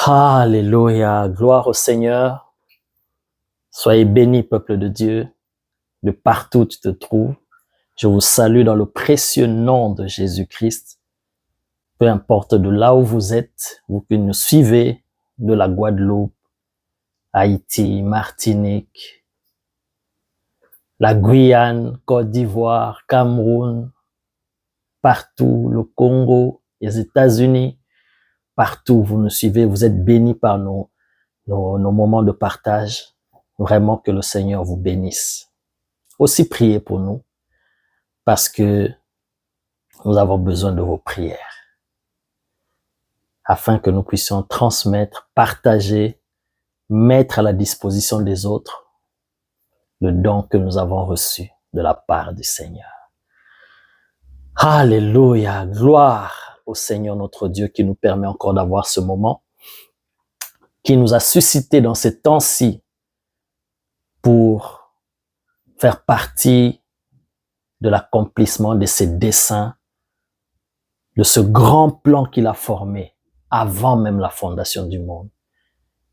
Alléluia, gloire au Seigneur. Soyez bénis, peuple de Dieu, de partout où tu te trouves. Je vous salue dans le précieux nom de Jésus-Christ. Peu importe de là où vous êtes, vous qui nous suivez, de la Guadeloupe, Haïti, Martinique, la Guyane, Côte d'Ivoire, Cameroun, partout, le Congo, les États-Unis, partout vous nous suivez, vous êtes bénis par nos moments de partage. Vraiment que le Seigneur vous bénisse. Aussi priez pour nous, parce que nous avons besoin de vos prières, afin que nous puissions transmettre, partager, mettre à la disposition des autres le don que nous avons reçu de la part du Seigneur. Alléluia, gloire au Seigneur notre Dieu qui nous permet encore d'avoir ce moment, qui nous a suscité dans ces temps-ci pour faire partie de l'accomplissement de ses desseins, de ce grand plan qu'il a formé avant même la fondation du monde.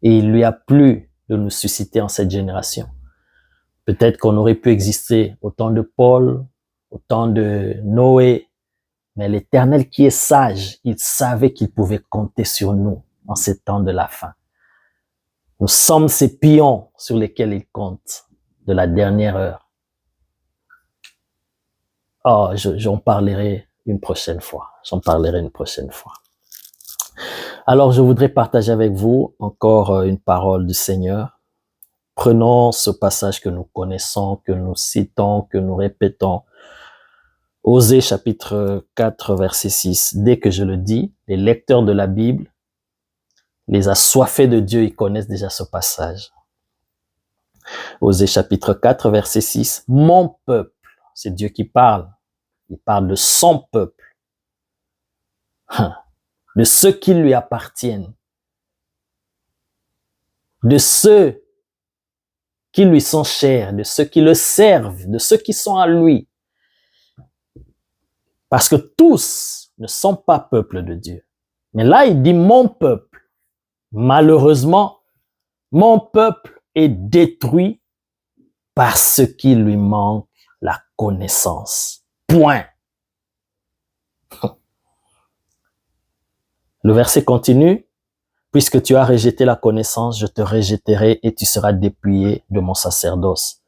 Et il lui a plu de nous susciter en cette génération. Peut-être qu'on aurait pu exister au temps de Paul, au temps de Noé, mais l'Éternel qui est sage, il savait qu'il pouvait compter sur nous en ces temps de la fin. Nous sommes ces pions sur lesquels il compte de la dernière heure. Oh, j'en parlerai une prochaine fois. Alors, je voudrais partager avec vous encore une parole du Seigneur. Prenons ce passage que nous connaissons, que nous citons, que nous répétons. Osée chapitre 4, verset 6. Dès que je le dis, les lecteurs de la Bible, les assoiffés de Dieu, ils connaissent déjà ce passage. Osée chapitre 4, verset 6. Mon peuple, c'est Dieu qui parle. Il parle de son peuple, de ceux qui lui appartiennent, de ceux qui lui sont chers, de ceux qui le servent, de ceux qui sont à lui. Parce que tous ne sont pas peuple de Dieu. Mais là, il dit mon peuple. Malheureusement, mon peuple est détruit parce qu'il lui manque la connaissance. Point. Le verset continue. Puisque tu as rejeté la connaissance, je te rejetterai et tu seras dépouillé de mon sacerdoce.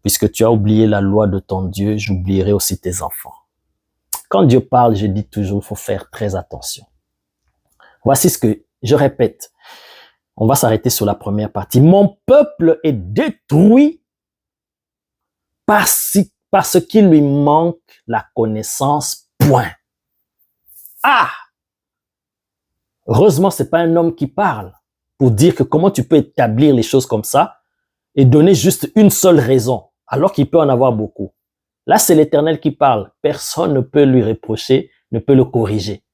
Puisque tu as oublié la loi de ton Dieu, j'oublierai aussi tes enfants. Quand Dieu parle, je dis toujours, il faut faire très attention. Voici ce que je répète. On va s'arrêter sur la première partie. Mon peuple est détruit parce qu'il lui manque la connaissance. Point. Ah! Heureusement, c'est pas un homme qui parle pour dire que comment tu peux établir les choses comme ça et donner juste une seule raison, alors qu'il peut en avoir beaucoup. Là, c'est l'Éternel qui parle. Personne ne peut lui reprocher, ne peut le corriger.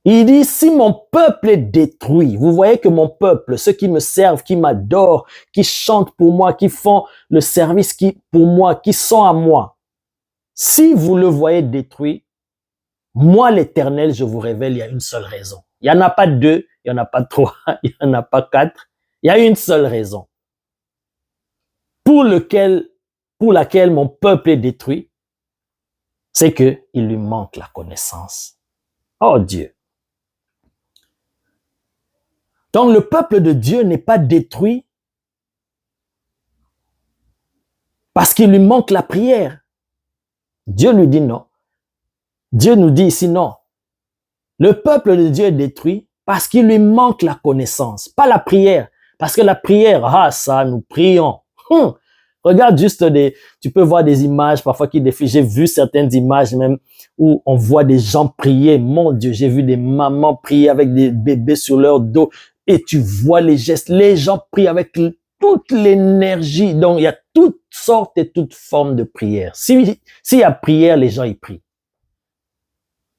Il dit, si mon peuple est détruit, vous voyez que mon peuple, ceux qui me servent, qui m'adorent, qui chantent pour moi, qui font le service pour moi, qui sont à moi, si vous le voyez détruit, moi, l'Éternel, je vous révèle, il y a une seule raison. Il n'y en a pas deux, il n'y en a pas trois, il n'y en a pas quatre. Il y a une seule raison pour laquelle mon peuple est détruit, c'est que il lui manque la connaissance. Oh Dieu. Donc le peuple de Dieu n'est pas détruit parce qu'il lui manque la prière. Dieu lui dit non. Dieu nous dit ici non. Le peuple de Dieu est détruit parce qu'il lui manque la connaissance, pas la prière. Parce que la prière, ça, nous prions. Regarde juste tu peux voir des images parfois qui défilent. J'ai vu certaines images même où on voit des gens prier. Mon Dieu, j'ai vu des mamans prier avec des bébés sur leur dos et tu vois les gestes. Les gens prient avec toute l'énergie. Donc, il y a toutes sortes et toutes formes de prières. S'il y a prière, les gens y prient.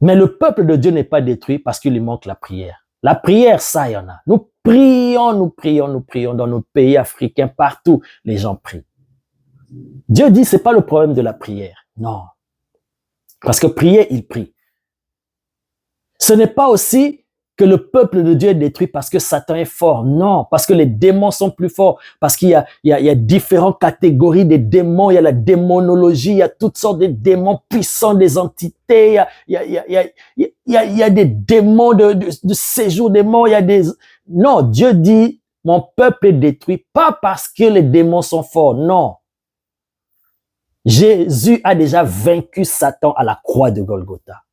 Mais le peuple de Dieu n'est pas détruit parce qu'il lui manque la prière. La prière, ça, il y en a. Nous prions dans nos pays africains, partout, les gens prient. Dieu dit, c'est pas le problème de la prière. Non. Parce que prier, il prie. Ce n'est pas aussi que le peuple de Dieu est détruit parce que Satan est fort. Non, parce que les démons sont plus forts. Parce qu'il y a différentes catégories de démons. Il y a la démonologie, il y a toutes sortes de démons puissants, des entités. Il y a des démons de séjour des morts. Non, Dieu dit, mon peuple est détruit, pas parce que les démons sont forts. Non. Jésus a déjà vaincu Satan à la croix de Golgotha.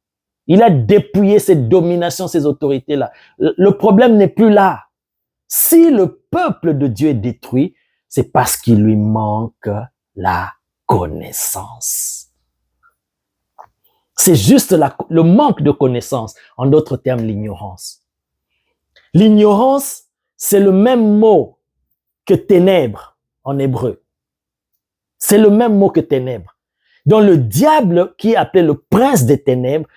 Il a dépouillé ses dominations, ses autorités-là. Le problème n'est plus là. Si le peuple de Dieu est détruit, c'est parce qu'il lui manque la connaissance. C'est juste le manque de connaissance. En d'autres termes, l'ignorance. L'ignorance, c'est le même mot que ténèbres en hébreu. C'est le même mot que ténèbres. Donc le diable, qui est appelé le prince des ténèbres,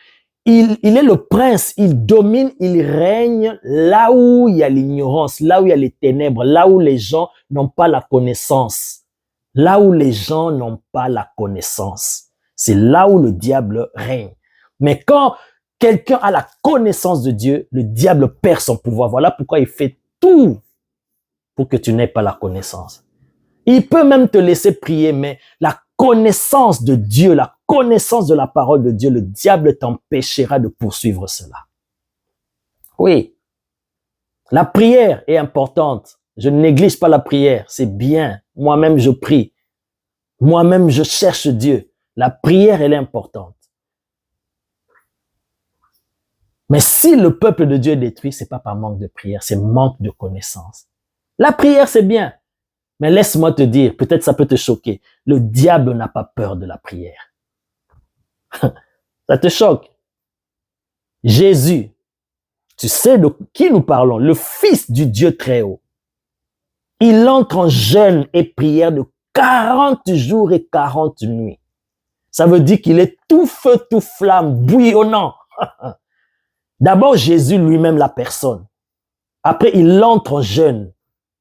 il est le prince, il domine, il règne là où il y a l'ignorance, là où il y a les ténèbres, là où les gens n'ont pas la connaissance. Là où les gens n'ont pas la connaissance. C'est là où le diable règne. Mais quand quelqu'un a la connaissance de Dieu, le diable perd son pouvoir. Voilà pourquoi il fait tout pour que tu n'aies pas la connaissance. Il peut même te laisser prier, mais la connaissance de Dieu, la connaissance de la parole de Dieu, le diable t'empêchera de poursuivre cela. Oui, la prière est importante. Je ne néglige pas la prière, c'est bien. Moi-même, je prie. Moi-même, je cherche Dieu. La prière, elle est importante. Mais si le peuple de Dieu est détruit, c'est pas par manque de prière, c'est manque de connaissance. La prière, c'est bien. Mais laisse-moi te dire, peut-être ça peut te choquer, le diable n'a pas peur de la prière. Ça te choque? Jésus, tu sais de qui nous parlons, le Fils du Dieu très haut. Il entre en jeûne et prière de 40 jours et 40 nuits. Ça veut dire qu'il est tout feu, tout flamme, bouillonnant. D'abord, Jésus lui-même, la personne. Après, il entre en jeûne.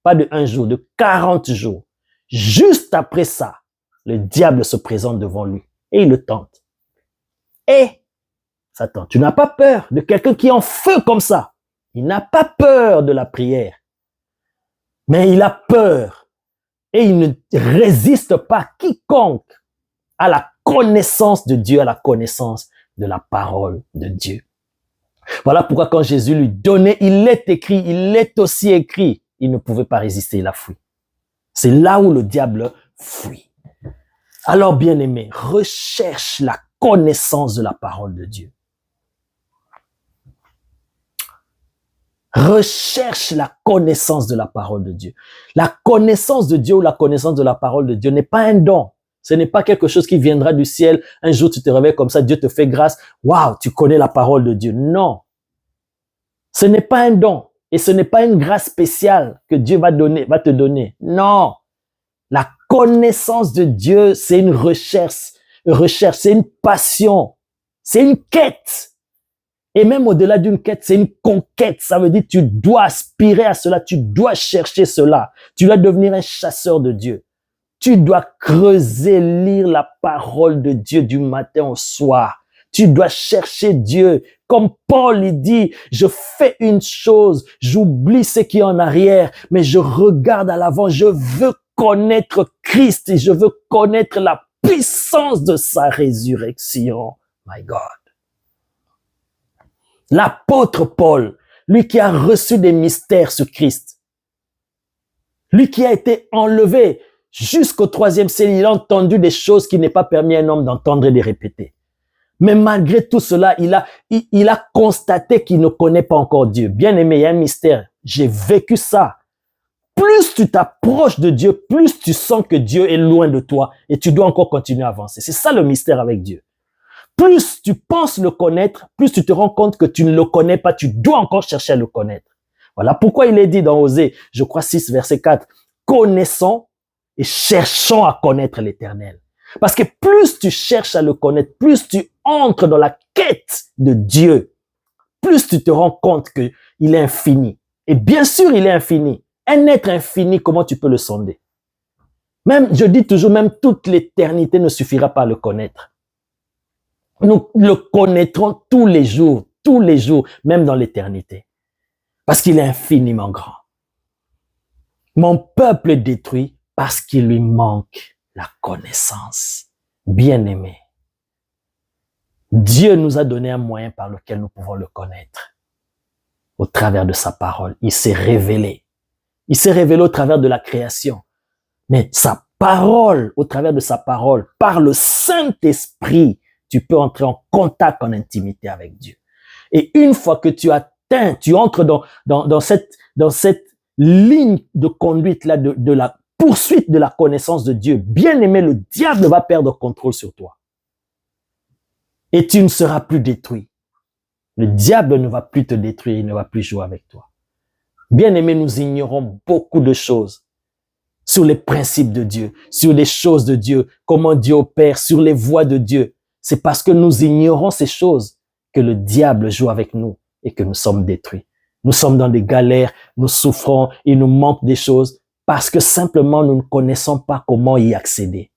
Pas de 1 jour, de 40 jours. Juste après ça, le diable se présente devant lui et il le tente. Et, Satan, tu n'as pas peur de quelqu'un qui est en feu comme ça. Il n'a pas peur de la prière. Mais il a peur et il ne résiste pas quiconque à la connaissance de Dieu, à la connaissance de la parole de Dieu. Voilà pourquoi quand Jésus lui donnait, il est aussi écrit. Il ne pouvait pas résister, il a fui. C'est là où le diable fuit. Alors, bien-aimé, recherche la connaissance de la parole de Dieu. Recherche la connaissance de la parole de Dieu. La connaissance de Dieu ou la connaissance de la parole de Dieu n'est pas un don. Ce n'est pas quelque chose qui viendra du ciel. Un jour, tu te réveilles comme ça, Dieu te fait grâce. Waouh, tu connais la parole de Dieu. Non. Ce n'est pas un don. Et ce n'est pas une grâce spéciale que Dieu va te donner. Non. La connaissance de Dieu, c'est une recherche, c'est une passion, c'est une quête. Et même au-delà d'une quête, c'est une conquête. Ça veut dire que tu dois aspirer à cela, tu dois chercher cela. Tu dois devenir un chasseur de Dieu. Tu dois creuser, lire la parole de Dieu du matin au soir. Tu dois chercher Dieu. Comme Paul il dit, je fais une chose, j'oublie ce qui est en arrière, mais je regarde à l'avant, je veux connaître Christ et je veux connaître la puissance de sa résurrection. My God. L'apôtre Paul, lui qui a reçu des mystères sur Christ, lui qui a été enlevé jusqu'au 3e ciel, il a entendu des choses qui n'est pas permis à un homme d'entendre et de répéter. Mais malgré tout cela, il a constaté qu'il ne connaît pas encore Dieu. Bien aimé, il y a un mystère. J'ai vécu ça. Plus tu t'approches de Dieu, plus tu sens que Dieu est loin de toi et tu dois encore continuer à avancer. C'est ça le mystère avec Dieu. Plus tu penses le connaître, plus tu te rends compte que tu ne le connais pas, tu dois encore chercher à le connaître. Voilà pourquoi il est dit dans Osée, je crois 6, verset 4, connaissons et cherchons à connaître l'Éternel. Parce que plus tu cherches à le connaître, plus tu entres dans la quête de Dieu, plus tu te rends compte qu'il est infini. Et bien sûr, il est infini. Un être infini, comment tu peux le sonder? Même, je dis toujours, même toute l'éternité ne suffira pas à le connaître. Nous le connaîtrons tous les jours, même dans l'éternité. parce qu'il est infiniment grand. Mon peuple est détruit parce qu'il lui manque la connaissance. Bien-aimé, Dieu nous a donné un moyen par lequel nous pouvons le connaître. Au travers de sa parole, il s'est révélé. Il s'est révélé au travers de la création. Mais sa parole, au travers de sa parole, par le Saint-Esprit, tu peux entrer en contact, en intimité avec Dieu. Et une fois que tu atteins, tu entres dans cette ligne de conduite là de la poursuite de la connaissance de Dieu, bien aimé, le diable va perdre contrôle sur toi. Et tu ne seras plus détruit. Le diable ne va plus te détruire, il ne va plus jouer avec toi. Bien aimé, nous ignorons beaucoup de choses sur les principes de Dieu, sur les choses de Dieu, comment Dieu opère, sur les voies de Dieu. C'est parce que nous ignorons ces choses que le diable joue avec nous et que nous sommes détruits. Nous sommes dans des galères, nous souffrons, il nous manque des choses parce que simplement nous ne connaissons pas comment y accéder.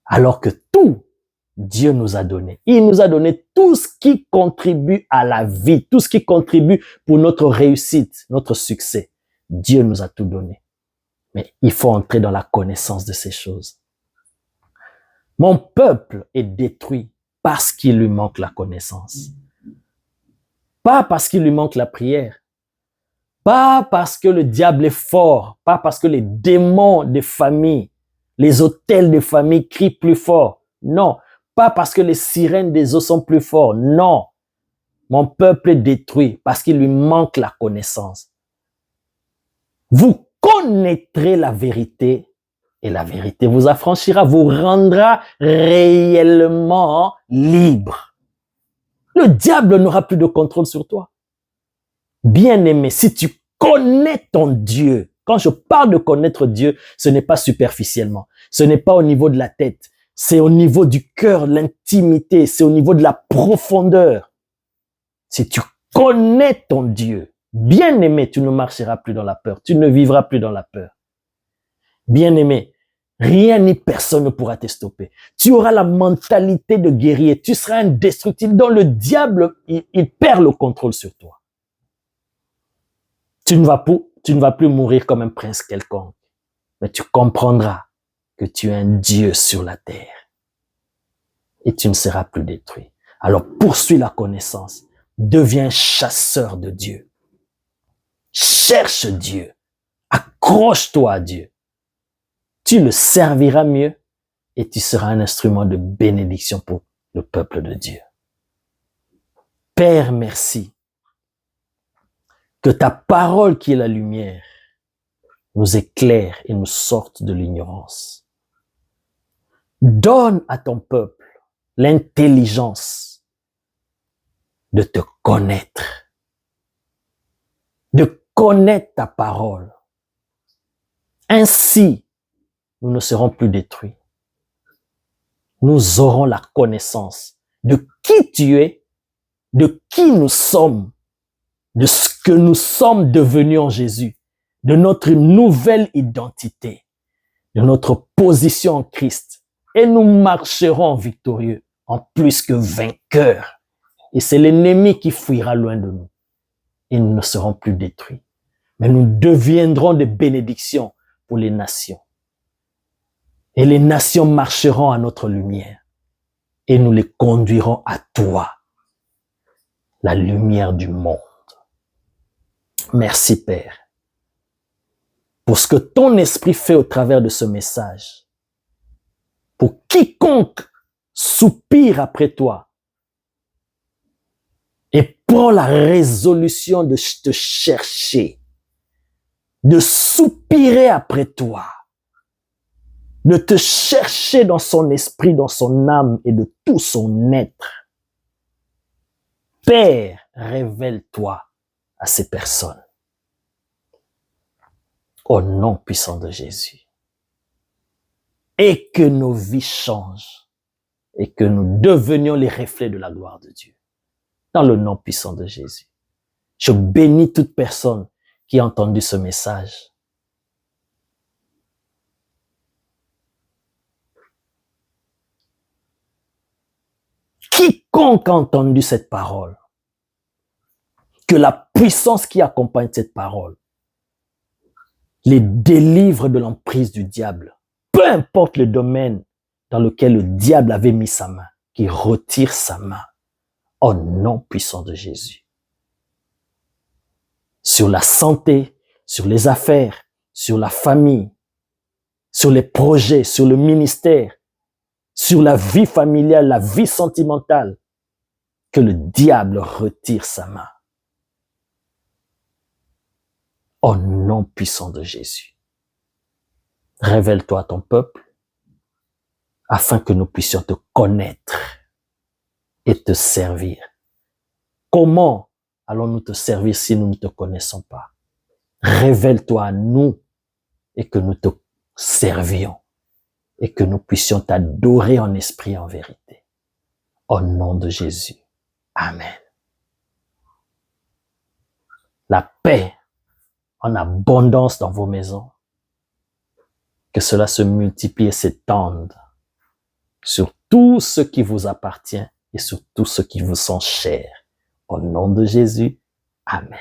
Alors que tout, Dieu nous a donné. Il nous a donné tout ce qui contribue à la vie, tout ce qui contribue pour notre réussite, notre succès. Dieu nous a tout donné. Mais il faut entrer dans la connaissance de ces choses. Mon peuple est détruit parce qu'il lui manque la connaissance. Pas parce qu'il lui manque la prière. Pas parce que le diable est fort. Pas parce que les démons des familles, les autels des familles crient plus fort. Non. Pas parce que les sirènes des eaux sont plus forts. Non. Mon peuple est détruit parce qu'il lui manque la connaissance. Vous connaîtrez la vérité et la vérité vous affranchira, vous rendra réellement libre. Le diable n'aura plus de contrôle sur toi. Bien-aimé, si tu connais ton Dieu, quand je parle de connaître Dieu, ce n'est pas superficiellement, ce n'est pas au niveau de la tête, c'est au niveau du cœur, l'intimité, c'est au niveau de la profondeur. Si tu connais ton Dieu, bien-aimé, tu ne marcheras plus dans la peur, tu ne vivras plus dans la peur. Bien-aimé, rien ni personne ne pourra te stopper. Tu auras la mentalité de guerrier, tu seras indestructible, dont le diable, il perd le contrôle sur toi. Tu ne vas plus mourir comme un prince quelconque, mais tu comprendras que tu es un Dieu sur la terre et tu ne seras plus détruit. Alors poursuis la connaissance, deviens chasseur de Dieu. Cherche Dieu, accroche-toi à Dieu. Tu le serviras mieux et tu seras un instrument de bénédiction pour le peuple de Dieu. Père, merci que ta parole qui est la lumière nous éclaire et nous sorte de l'ignorance. Donne à ton peuple l'intelligence de te connaître, de connaître ta parole. Ainsi, nous ne serons plus détruits. Nous aurons la connaissance de qui tu es, de qui nous sommes, de ce que nous sommes devenus en Jésus, de notre nouvelle identité, de notre position en Christ. Et nous marcherons victorieux, en plus que vainqueurs. Et c'est l'ennemi qui fuira loin de nous. Et nous ne serons plus détruits. Mais nous deviendrons des bénédictions pour les nations. Et les nations marcheront à notre lumière. Et nous les conduirons à toi, la lumière du monde. Merci Père, pour ce que ton esprit fait au travers de ce message. Pour quiconque soupire après toi et prend la résolution de te chercher, de soupirer après toi, de te chercher dans son esprit, dans son âme et de tout son être. Père, révèle-toi à ces personnes. Au nom puissant de Jésus. Et que nos vies changent et que nous devenions les reflets de la gloire de Dieu. Dans le nom puissant de Jésus. Je bénis toute personne qui a entendu ce message. Quiconque a entendu cette parole, Que la puissance qui accompagne cette parole les délivre de l'emprise du diable. Peu importe le domaine dans lequel le diable avait mis sa main, qu'il retire sa main au nom puissant de Jésus. Sur la santé, sur les affaires, sur la famille, sur les projets, sur le ministère, sur la vie familiale, la vie sentimentale, que le diable retire sa main. Au nom puissant de Jésus. Révèle-toi à ton peuple afin que nous puissions te connaître et te servir. Comment allons-nous te servir si nous ne te connaissons pas? Révèle-toi à nous et que nous te servions et que nous puissions t'adorer en esprit et en vérité. Au nom de Jésus. Amen. La paix en abondance dans vos maisons. Que cela se multiplie et s'étende sur tout ce qui vous appartient et sur tout ce qui vous sont chers. Au nom de Jésus, Amen.